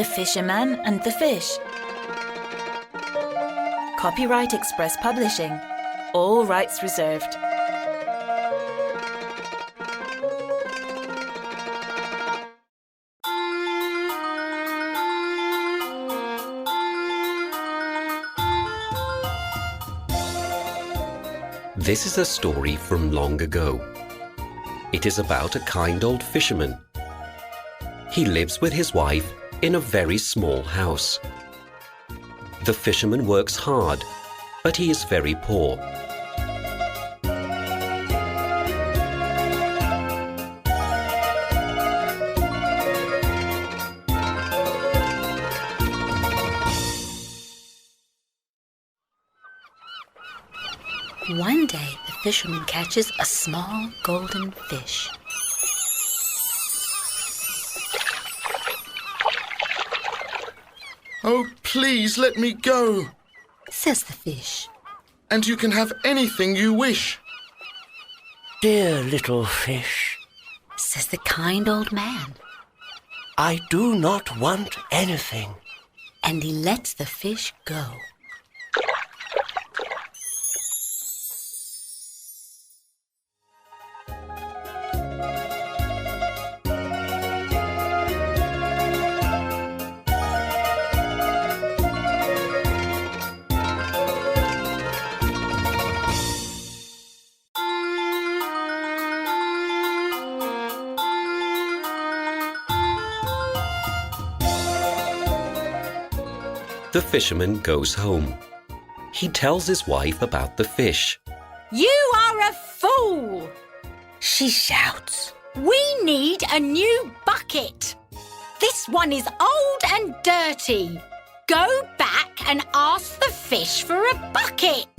The Fisherman and the Fish. Copyright Express Publishing. All rights reserved. This is a story from long ago. It is about a kind old fisherman. He lives with his wife in a very small house. The fisherman works hard, but he is very poor. One day, the fisherman catches a small golden fish. "Oh, please let me go," Says the fish. "and you can have anything you wish." "Dear little fish, Says the kind old man. I do not want anything." And he lets the fish go. The fisherman goes home. He tells his wife about the fish. "You are a fool! She shouts. We need a new bucket. This one is old and dirty. Go back and ask the fish for a bucket."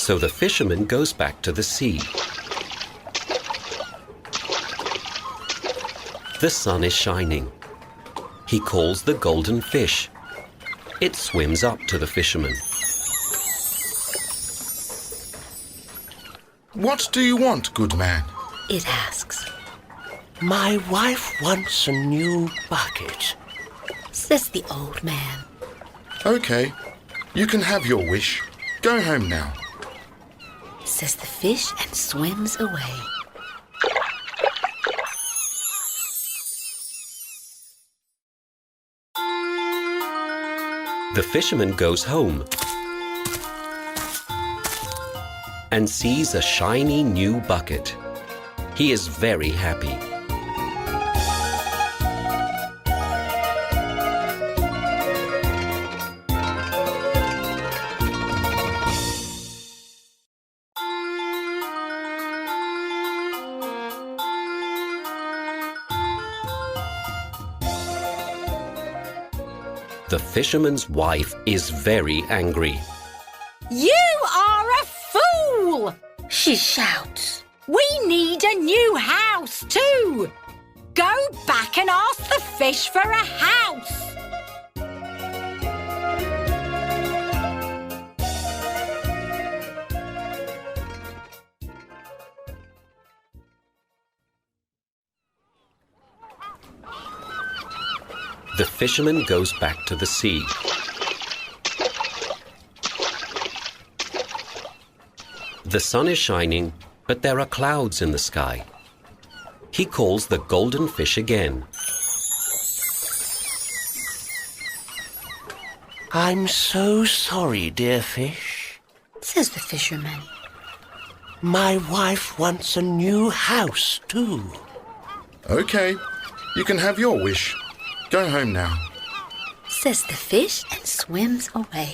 So the fisherman goes back to the sea. The sun is shining. He calls the golden fish. It swims up to the fisherman. "What do you want, good man?" It asks. "My wife wants a new bucket." Says the old man. "Okay, you can have your wish. Go home now." Says the fish and swims away. The fisherman goes home and sees a shiny new bucket. He is very happy. The fisherman's wife is very angry. "You are a fool! She shouts. We need a new house too. Go back and ask the fish for a house." The fisherman goes back to the sea. The sun is shining, but there are clouds in the sky. He calls the golden fish again. "I'm so sorry, dear fish. Says the fisherman. My wife wants a new house too." "Okay, you can have your wish. Go home now." Says the fish and swims away.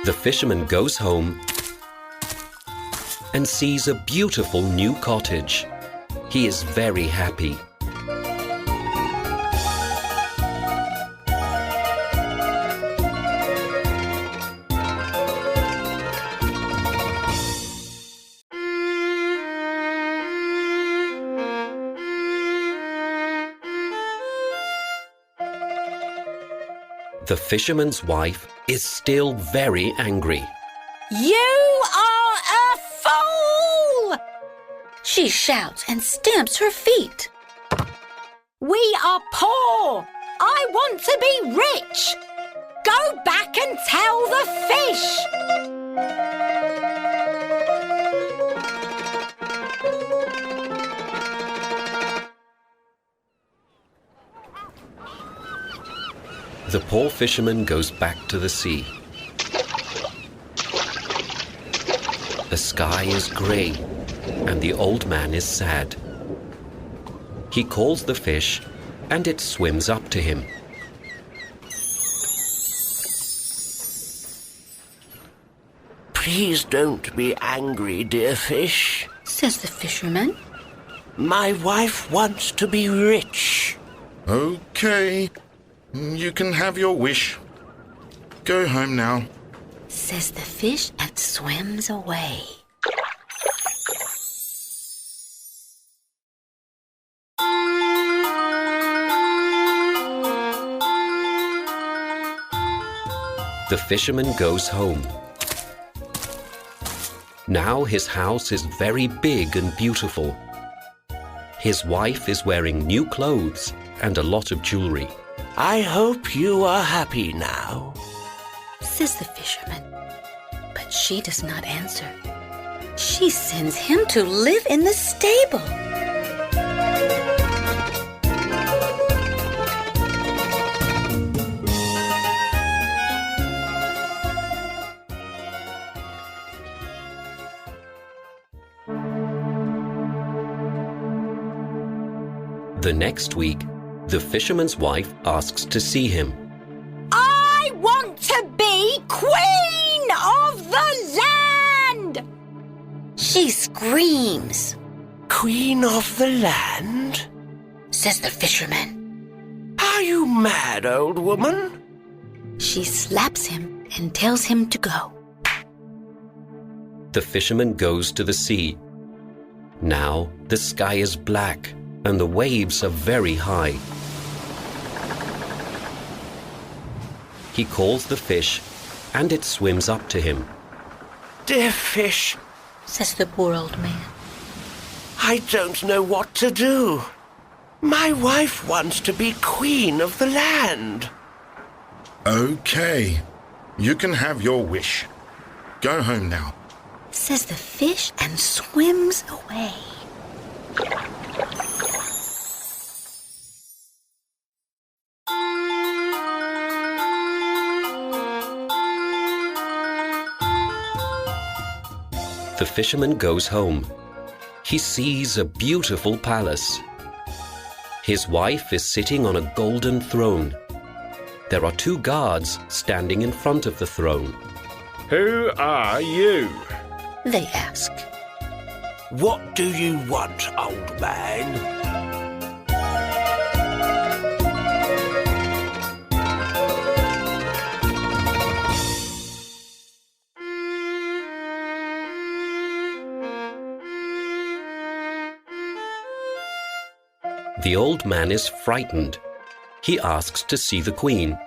The fisherman goes home and sees a beautiful new cottage. He is very happy. The fisherman's wife is still very angry. You are a fool! She shouts and stamps her feet. We are poor. I want to be rich. Go back and tell the fish. The poor fisherman goes back to the sea. The sky is grey, and the old man is sad. He calls the fish, and it swims up to him. Please don't be angry, dear fish. Says the fisherman. My wife wants to be rich. Okay. You can have your wish. Go home now. Says the fish and swims away. The fisherman goes home. Now his house is very big and beautiful. His wife is wearing new clothes and a lot of jewelry. I hope you are happy now. Says the fisherman. But she does not answer. She sends him to live in the stable. The next week, the fisherman's wife asks to see him. I want to be queen of the land! She screams. Queen of the land? Says the fisherman. Are you mad, old woman? She slaps him and tells him to go. The fisherman goes to the sea. Now the sky is black and the waves are very high. He calls the fish and it swims up to him. Dear fish, Says the poor old man. I don't know what to do. My wife wants to be queen of the land. Okay. You can have your wish. Go home now. Says the fish and swims away. The fisherman goes home. He sees a beautiful palace. His wife is sitting on a golden throne. There are 2 guards standing in front of the throne. Who are you? They ask. What do you want, old man? The old man is frightened. He asks to see the queen.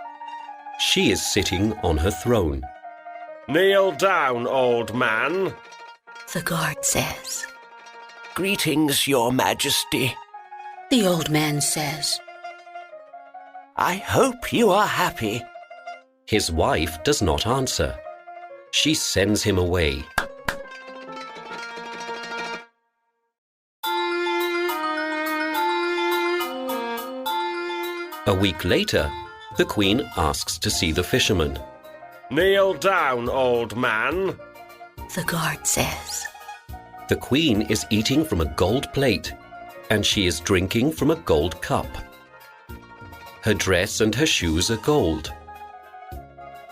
She is sitting on her throne. Kneel down, old man. The guard says. Greetings, your majesty. The old man says. I hope you are happy. His wife does not answer. She sends him away. A week later, the queen asks to see the fisherman. Kneel down, old man. The guard says. The queen is eating from a gold plate, and she is drinking from a gold cup. Her dress and her shoes are gold.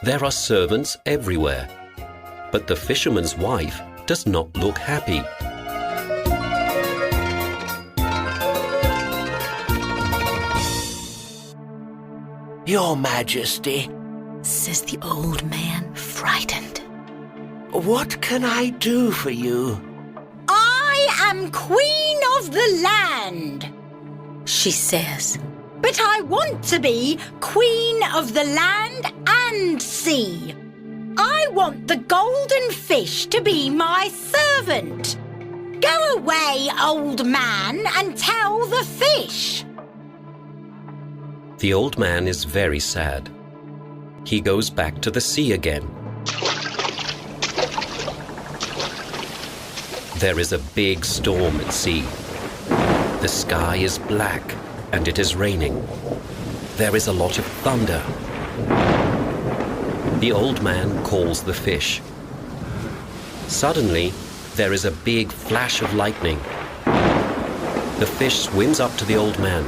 There are servants everywhere, but the fisherman's wife does not look happy. Your majesty, Says the old man, frightened. what can I do for you? I am queen of the land. She says. But I want to be Queen of the land and sea. I want the golden fish to be my servant. Go away, old man, and tell the fish. The old man is very sad. He goes back to the sea again. There is a big storm at sea. The sky is black and it is raining. There is a lot of thunder. The old man calls the fish. Suddenly, there is a big flash of lightning. The fish swims up to the old man.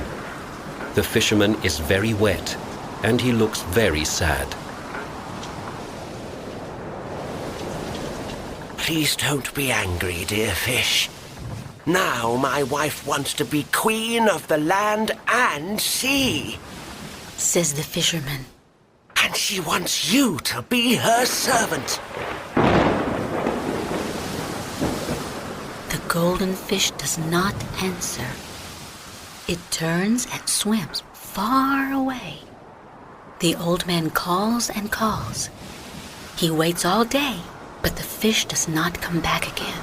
The fisherman is very wet and he looks very sad. Please don't be angry, dear fish. Now my wife wants to be queen of the land and sea. says the fisherman. And she wants you to be her servant. The golden fish does not answer. It turns and swims far away. The old man calls and calls. He waits all day, but the fish does not come back again.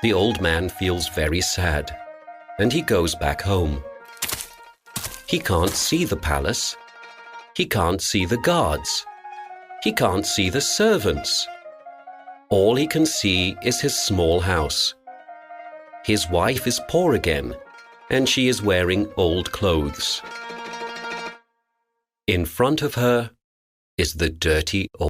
The old man feels very sad, and he goes back home. He can't see the palace. He can't see the guards. He can't see the servants. All he can see is his small house. His wife is poor again, and she is wearing old clothes. In front of her is the dirty old